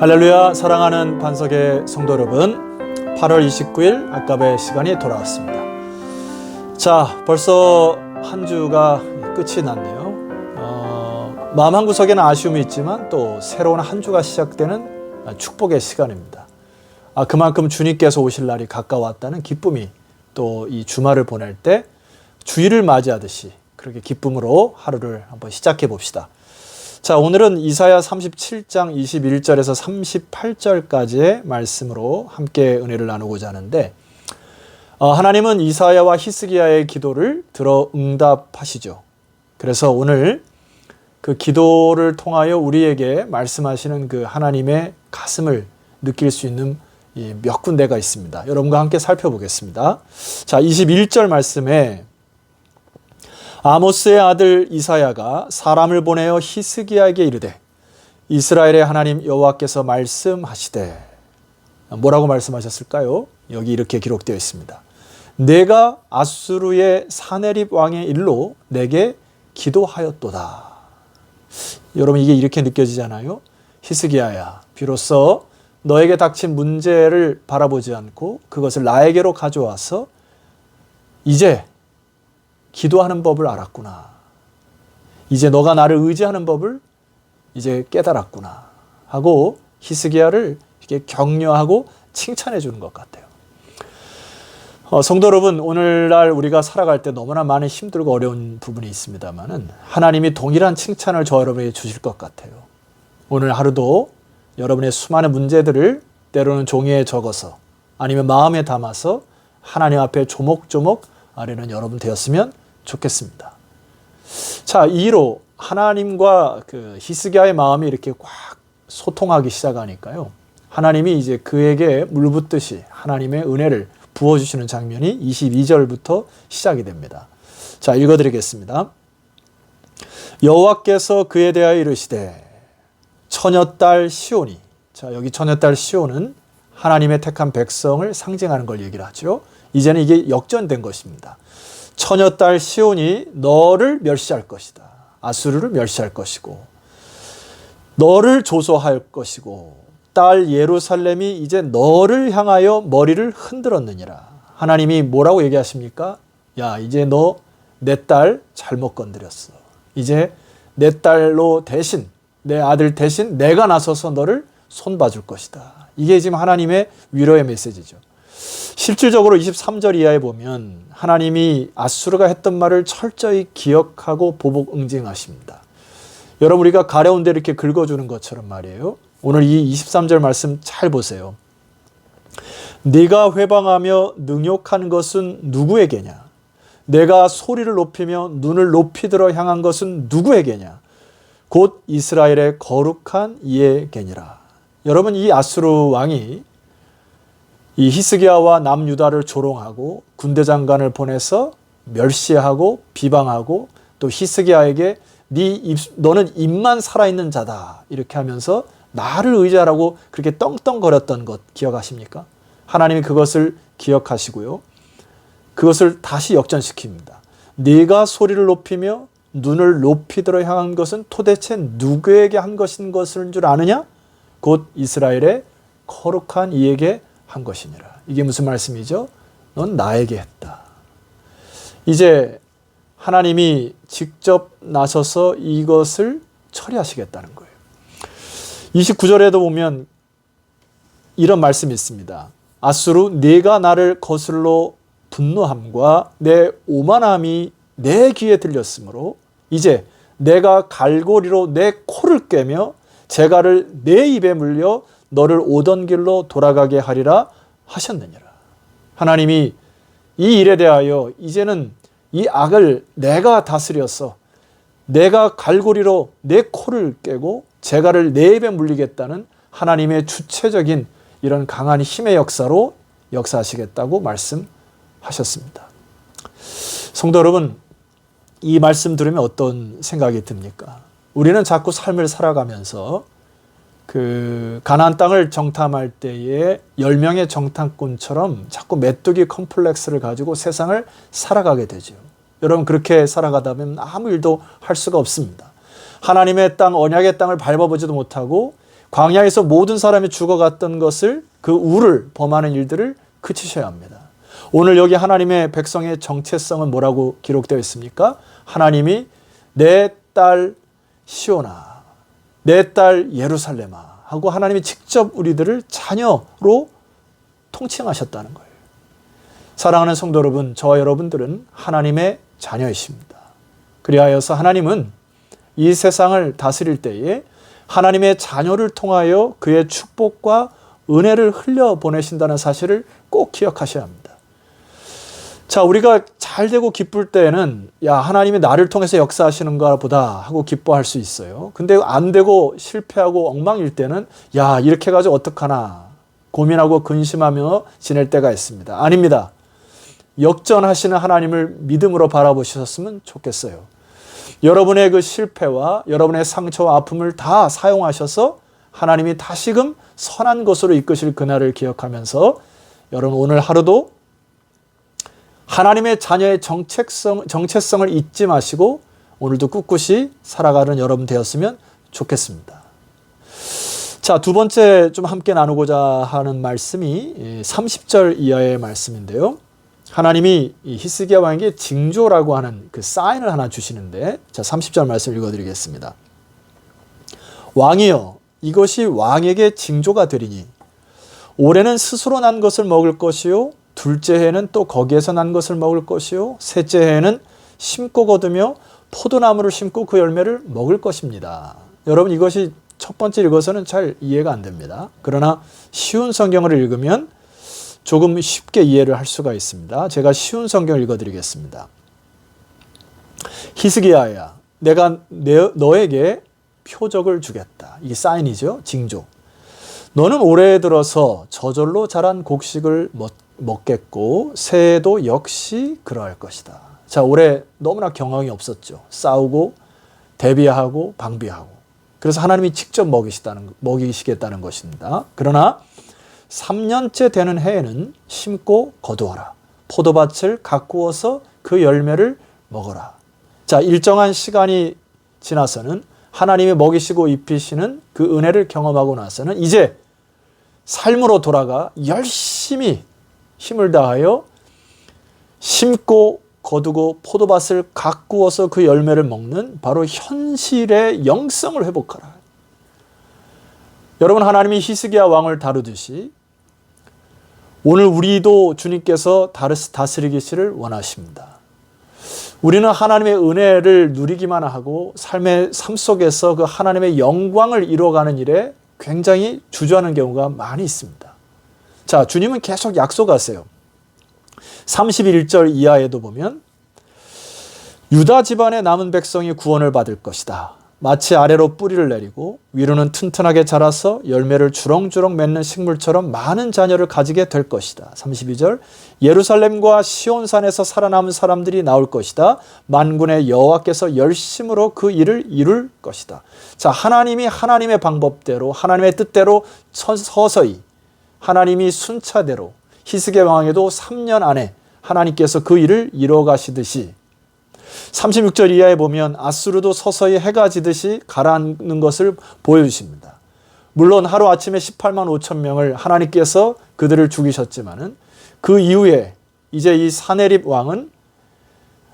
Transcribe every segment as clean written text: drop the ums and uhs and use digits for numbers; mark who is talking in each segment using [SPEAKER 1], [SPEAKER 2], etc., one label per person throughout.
[SPEAKER 1] 할렐루야. 사랑하는 반석의 성도 여러분, 8월 29일 아까베 시간이 돌아왔습니다. 자, 벌써 한 주가 끝이 났네요. 마음 한구석에는 아쉬움이 있지만 또 새로운 한 주가 시작되는 축복의 시간입니다. 그만큼 주님께서 오실 날이 가까웠다는 기쁨이 또 이 주말을 보낼 때 주일을 맞이하듯이 그렇게 기쁨으로 하루를 한번 시작해 봅시다. 자, 오늘은 이사야 37장 21절에서 38절까지의 말씀으로 함께 은혜를 나누고자 하는데, 하나님은 이사야와 히스기야의 기도를 들어 응답하시죠. 그래서 오늘 그 기도를 통하여 우리에게 말씀하시는 그 하나님의 가슴을 느낄 수 있는 몇 군데가 있습니다. 여러분과 함께 살펴보겠습니다. 자, 21절 말씀에 아모스의 아들 이사야가 사람을 보내어 히스기야에게 이르되 이스라엘의 하나님 여호와께서 말씀하시되, 뭐라고 말씀하셨을까요? 여기 이렇게 기록되어 있습니다. 내가 아수르의 사네립 왕의 일로 내게 기도하였도다. 여러분, 이게 이렇게 느껴지잖아요. 히스기야야, 비로소 너에게 닥친 문제를 바라보지 않고 그것을 나에게로 가져와서 이제 기도하는 법을 알았구나. 이제 너가 나를 의지하는 법을 이제 깨달았구나 하고 히스기야를 이렇게 격려하고 칭찬해 주는 것 같아요. 성도 여러분, 오늘날 우리가 살아갈 때 너무나 많은 힘들고 어려운 부분이 있습니다만은 하나님이 동일한 칭찬을 저 여러분에게 주실 것 같아요. 오늘 하루도 여러분의 수많은 문제들을 때로는 종이에 적어서 아니면 마음에 담아서 하나님 앞에 조목조목 아뢰는 여러분 되었으면 좋겠습니다. 자, 이로 하나님과 그 히스기야의 마음이 이렇게 꽉 소통하기 시작하니까요, 하나님이 이제 그에게 물붓듯이 하나님의 은혜를 부어주시는 장면이 22절부터 시작이 됩니다. 자, 읽어드리겠습니다. 여호와께서 그에 대하여 이르시되 처녀딸 시온이, 자, 여기 처녀딸 시온은 하나님의 택한 백성을 상징하는 걸 얘기를 하죠. 이제는 이게 역전된 것입니다. 처녀딸 시온이 너를 멸시할 것이다. 아수르를 멸시할 것이고 너를 조소할 것이고 딸 예루살렘이 이제 너를 향하여 머리를 흔들었느니라. 하나님이 뭐라고 얘기하십니까? 야, 이제 너 내 딸 잘못 건드렸어. 이제 내 딸로 대신, 내 아들 대신 내가 나서서 너를 손봐줄 것이다. 이게 지금 하나님의 위로의 메시지죠. 실질적으로 23절 이하에 보면 하나님이 아수르가 했던 말을 철저히 기억하고 보복 응징하십니다. 여러분, 우리가 가려운 데 이렇게 긁어주는 것처럼 말이에요. 오늘 이 23절 말씀 잘 보세요. 네가 회방하며 능욕한 것은 누구에게냐? 내가 소리를 높이며 눈을 높이 들어 향한 것은 누구에게냐? 곧 이스라엘의 거룩한 이에게니라. 여러분, 이 아수르 왕이 이 히스기야와 남유다를 조롱하고 군대 장관을 보내서 멸시하고 비방하고 또 히스기야에게 너는 입만 살아있는 자다 이렇게 하면서 나를 의지하라고 그렇게 떵떵거렸던 것 기억하십니까? 하나님이 그것을 기억하시고요, 그것을 다시 역전시킵니다. 네가 소리를 높이며 눈을 높이 들어 향한 것은 도대체 누구에게 한 것인 것인 줄 아느냐? 곧 이스라엘의 거룩한 이에게 한 것이니라. 이게 무슨 말씀이죠? 넌 나에게 했다. 이제 하나님이 직접 나서서 이것을 처리하시겠다는 거예요. 29절에도 보면 이런 말씀이 있습니다. 아수르, 네가 나를 거슬러 분노함과 내 오만함이 내 귀에 들렸으므로 이제 내가 갈고리로 내 코를 꿰며 재갈을 내 입에 물려 너를 오던 길로 돌아가게 하리라 하셨느니라. 하나님이 이 일에 대하여 이제는 이 악을 내가 다스려서 내가 갈고리로 내 코를 깨고 재갈을 내 입에 물리겠다는 하나님의 주체적인 이런 강한 힘의 역사로 역사하시겠다고 말씀하셨습니다. 성도 여러분, 이 말씀 들으면 어떤 생각이 듭니까? 우리는 자꾸 삶을 살아가면서 그 가나안 땅을 정탐할 때에 10명의 정탐꾼처럼 자꾸 메뚜기 컴플렉스를 가지고 세상을 살아가게 되죠. 여러분, 그렇게 살아가다 보면 아무 일도 할 수가 없습니다. 하나님의 땅, 언약의 땅을 밟아보지도 못하고 광야에서 모든 사람이 죽어갔던 것을 그 우를 범하는 일들을 그치셔야 합니다. 오늘 여기 하나님의 백성의 정체성은 뭐라고 기록되어 있습니까? 하나님이 내 딸 시온아, 내 딸 예루살렘아 하고 하나님이 직접 우리들을 자녀로 통칭하셨다는 거예요. 사랑하는 성도 여러분, 저와 여러분들은 하나님의 자녀이십니다. 그리하여서 하나님은 이 세상을 다스릴 때에 하나님의 자녀를 통하여 그의 축복과 은혜를 흘려보내신다는 사실을 꼭 기억하셔야 합니다. 자, 우리가 잘 되고 기쁠 때에는 야, 하나님이 나를 통해서 역사하시는가 보다 하고 기뻐할 수 있어요. 근데 안 되고 실패하고 엉망일 때는 야, 이렇게 해가지고 어떡하나 고민하고 근심하며 지낼 때가 있습니다. 아닙니다. 역전하시는 하나님을 믿음으로 바라보셨으면 좋겠어요. 여러분의 그 실패와 여러분의 상처와 아픔을 다 사용하셔서 하나님이 다시금 선한 것으로 이끄실 그날을 기억하면서 여러분 오늘 하루도 하나님의 자녀의 정체성을 잊지 마시고 오늘도 꿋꿋이 살아가는 여러분 되었으면 좋겠습니다. 자, 두 번째 좀 함께 나누고자 하는 말씀이 30절 이하의 말씀인데요. 하나님이 히스기야 왕에게 징조라고 하는 그 사인을 하나 주시는데, 자, 30절 말씀 읽어드리겠습니다. 왕이여, 이것이 왕에게 징조가 되리니 올해는 스스로 난 것을 먹을 것이요, 둘째 해는 또 거기에서 난 것을 먹을 것이요, 셋째 해는 심고 거두며 포도나무를 심고 그 열매를 먹을 것입니다. 여러분, 이것이 첫 번째 읽어서는 잘 이해가 안 됩니다. 그러나 쉬운 성경을 읽으면 조금 쉽게 이해를 할 수가 있습니다. 제가 쉬운 성경을 읽어드리겠습니다. 히스기야야, 내가 너에게 표적을 주겠다. 이게 사인이죠. 징조. 너는 올해 들어서 저절로 자란 곡식을 먹겠고 새해도 역시 그러할 것이다. 자, 올해 너무나 경황이 없었죠. 싸우고 대비하고 방비하고. 그래서 하나님이 직접 먹이시겠다는 것입니다. 그러나 3년째 되는 해에는 심고 거두어라. 포도밭을 가꾸어서 그 열매를 먹어라. 자, 일정한 시간이 지나서는 하나님이 먹이시고 입히시는 그 은혜를 경험하고 나서는 이제 삶으로 돌아가 열심히 힘을 다하여 심고 거두고 포도밭을 가꾸어서 그 열매를 먹는 바로 현실의 영성을 회복하라. 여러분, 하나님이 히스기야 왕을 다루듯이 오늘 우리도 주님께서 다스리기를 원하십니다. 우리는 하나님의 은혜를 누리기만 하고 삶 속에서 그 하나님의 영광을 이루어가는 일에 굉장히 주저하는 경우가 많이 있습니다. 자, 주님은 계속 약속하세요. 31절 이하에도 보면 유다 집안의 남은 백성이 구원을 받을 것이다. 마치 아래로 뿌리를 내리고 위로는 튼튼하게 자라서 열매를 주렁주렁 맺는 식물처럼 많은 자녀를 가지게 될 것이다. 32절 예루살렘과 시온산에서 살아남은 사람들이 나올 것이다. 만군의 여호와께서 열심으로 그 일을 이룰 것이다. 자, 하나님이 하나님의 방법대로 하나님의 뜻대로 서서히 하나님이 순차대로 히스기야 왕에도 3년 안에 하나님께서 그 일을 이루어 가시듯이 36절 이하에 보면 아수르도 서서히 해가 지듯이 가라앉는 것을 보여주십니다. 물론 하루아침에 18만 5천 명을 하나님께서 그들을 죽이셨지만은 그 이후에 이제 이 사네립 왕은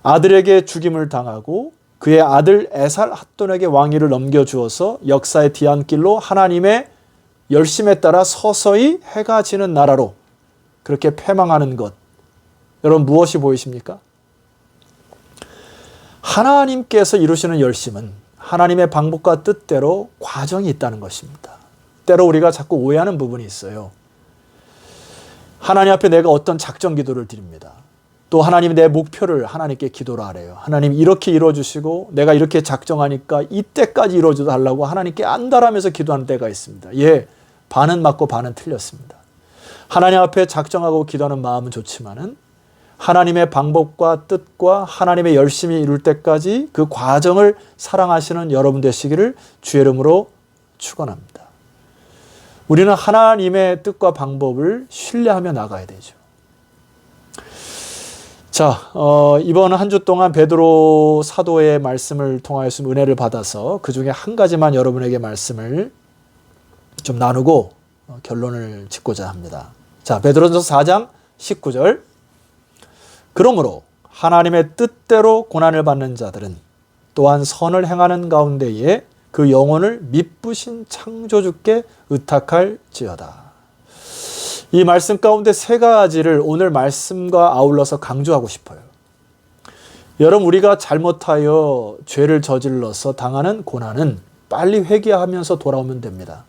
[SPEAKER 1] 아들에게 죽임을 당하고 그의 아들 에살 핫돈에게 왕위를 넘겨주어서 역사의 뒤안길로 하나님의 열심에 따라 서서히 해가 지는 나라로 그렇게 패망하는 것, 여러분 무엇이 보이십니까? 하나님께서 이루시는 열심은 하나님의 방법과 뜻대로 과정이 있다는 것입니다. 때로 우리가 자꾸 오해하는 부분이 있어요. 하나님 앞에 내가 어떤 작정 기도를 드립니다. 또 하나님이 내 목표를 하나님께 기도를 하래요. 하나님 이렇게 이루어주시고 내가 이렇게 작정하니까 이때까지 이루어줘 달라고 하나님께 안달하면서 기도하는 때가 있습니다. 예, 반은 맞고 반은 틀렸습니다. 하나님 앞에 작정하고 기도하는 마음은 좋지만은 하나님의 방법과 뜻과 하나님의 열심히 이룰 때까지 그 과정을 사랑하시는 여러분 되시기를 주의 이름으로 축원합니다. 우리는 하나님의 뜻과 방법을 신뢰하며 나가야 되죠. 자, 이번 한 주 동안 베드로 사도의 말씀을 통하여서 은혜를 받아서 그 중에 한 가지만 여러분에게 말씀을 좀 나누고 결론을 짓고자 합니다. 자, 베드로전서 4장 19절. 그러므로 하나님의 뜻대로 고난을 받는 자들은 또한 선을 행하는 가운데에 그 영혼을 미쁘신 창조주께 의탁할지어다. 이 말씀 가운데 세 가지를 오늘 말씀과 아울러서 강조하고 싶어요. 여러분, 우리가 잘못하여 죄를 저질러서 당하는 고난은 빨리 회개하면서 돌아오면 됩니다.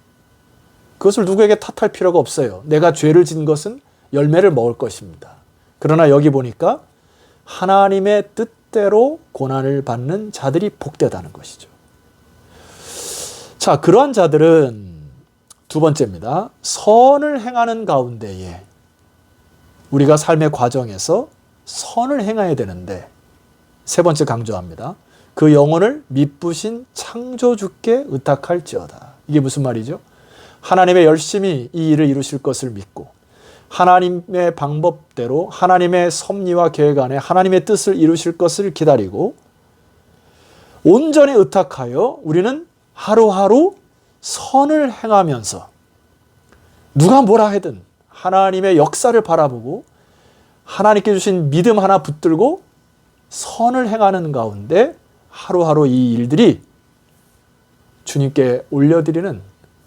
[SPEAKER 1] 그것을 누구에게 탓할 필요가 없어요. 내가 죄를 진 것은 열매를 먹을 것입니다. 그러나 여기 보니까 하나님의 뜻대로 고난을 받는 자들이 복되다는 것이죠. 자, 그러한 자들은 두 번째입니다. 선을 행하는 가운데에 우리가 삶의 과정에서 선을 행해야 되는데 세 번째 강조합니다. 그 영혼을 미쁘신 창조주께 의탁할지어다. 이게 무슨 말이죠? 하나님의 열심히 이 일을 이루실 것을 믿고 하나님의 방법대로 하나님의 섭리와 계획 안에 하나님의 뜻을 이루실 것을 기다리고 온전히 의탁하여 우리는 하루하루 선을 행하면서 누가 뭐라 하든 하나님의 역사를 바라보고 하나님께 주신 믿음 하나 붙들고 선을 행하는 가운데 하루하루 이 일들이 주님께 올려드리는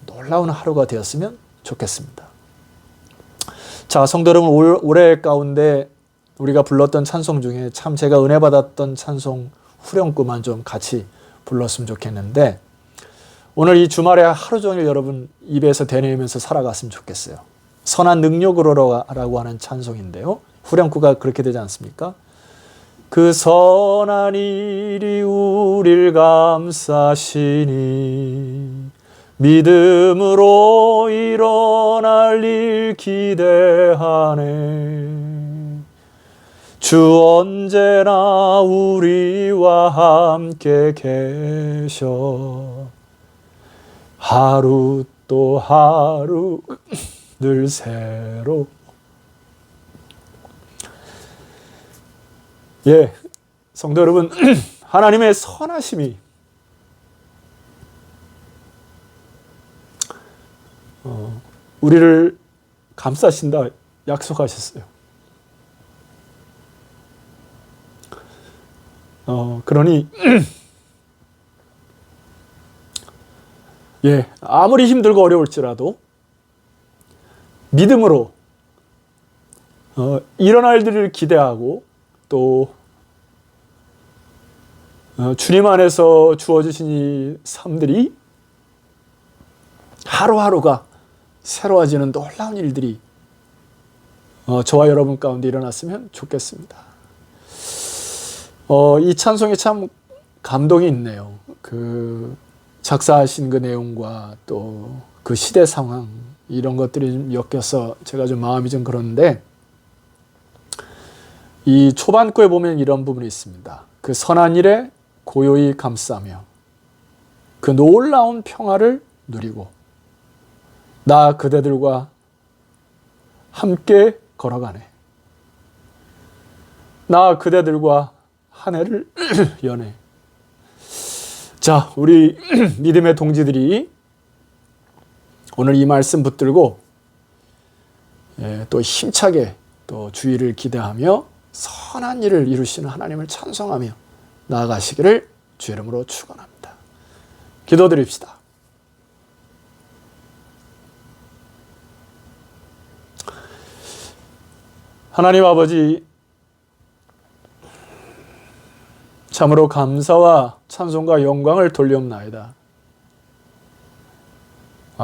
[SPEAKER 1] 놀라운 하루가 되었으면 좋겠습니다. 자, 성도 여러분, 올해 가운데 우리가 불렀던 찬송 중에 참 제가 은혜 받았던 찬송 후렴구만 좀 같이 불렀으면 좋겠는데 오늘 이 주말에 하루 종일 여러분 입에서 되뇌면서 살아갔으면 좋겠어요. 선한 능력으로라고 하는 찬송인데요. 후렴구가 그렇게 되지 않습니까? 그 선한 일이 우릴 감싸시니 믿음으로 일어날 일 기대하네. 주 언제나 우리와 함께 계셔. 하루 또 하루 늘 새로. 예, 성도 여러분, 하나님의 선하심이 우리를 감싸신다 약속하셨어요. 그러니 예, 아무리 힘들고 어려울지라도 믿음으로 일어날 일을 기대하고 또 주님 안에서 주어지신 이 삶들이 하루하루가 새로워지는 놀라운 일들이 저와 여러분 가운데 일어났으면 좋겠습니다. 이 찬송에 참 감동이 있네요. 그 작사하신 그 내용과 또 그 시대 상황 이런 것들이 좀 엮여서 제가 좀 마음이 좀 그런데 이 초반구에 보면 이런 부분이 있습니다. 그 선한 일에 고요히 감싸며 그 놀라운 평화를 누리고 나 그대들과 함께 걸어가네. 나 그대들과 한 해를 여네. 자, 우리 믿음의 동지들이 오늘 이 말씀 붙들고 또 힘차게 또 주의를 기대하며 선한 일을 이루시는 하나님을 찬송하며 나아가시기를 주 이름으로 축원합니다. 기도드립시다. 하나님 아버지, 참으로 감사와 찬송과 영광을 돌려옵나이다.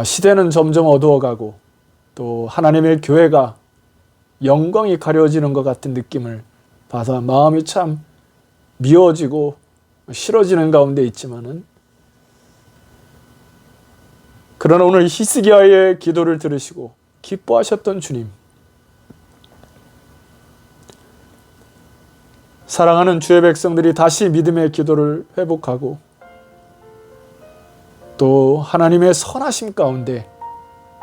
[SPEAKER 1] 시대는 점점 어두워가고 또 하나님의 교회가 영광이 가려지는 것 같은 느낌을 받아 마음이 참 미워지고 싫어지는 가운데 있지만은 그러나 오늘 히스기야의 기도를 들으시고 기뻐하셨던 주님, 사랑하는 주의 백성들이 다시 믿음의 기도를 회복하고 또 하나님의 선하심 가운데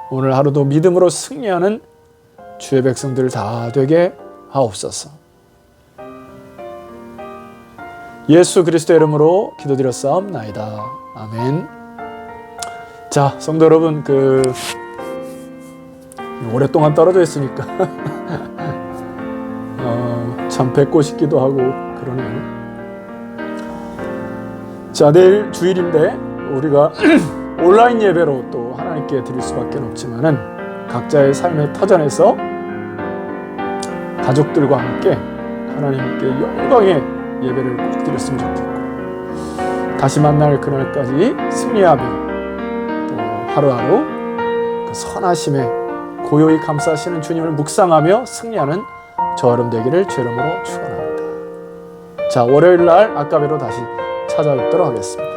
[SPEAKER 1] 오늘 하루도 믿음으로 승리하는 주의 백성들 다 되게 하옵소서. 예수 그리스도의 이름으로 기도드렸사옵나이다. 아멘. 자, 성도 여러분, 오랫동안 떨어져 있으니까 참 뵙고 싶기도 하고 그러네요. 자, 내일 주일인데 우리가 온라인 예배로 또 하나님께 드릴 수밖에 없지만은 각자의 삶의 터전에서 가족들과 함께 하나님께 영광의 예배를 꼭 드렸으면 좋겠고, 다시 만날 그날까지 승리하며 또 하루하루 그 선하심에 고요히 감싸시는 주님을 묵상하며 승리하는 저와 여러분 되기를 주의 이름으로 축원합니다. 자, 월요일 날 아까배로 다시 찾아뵙도록 하겠습니다.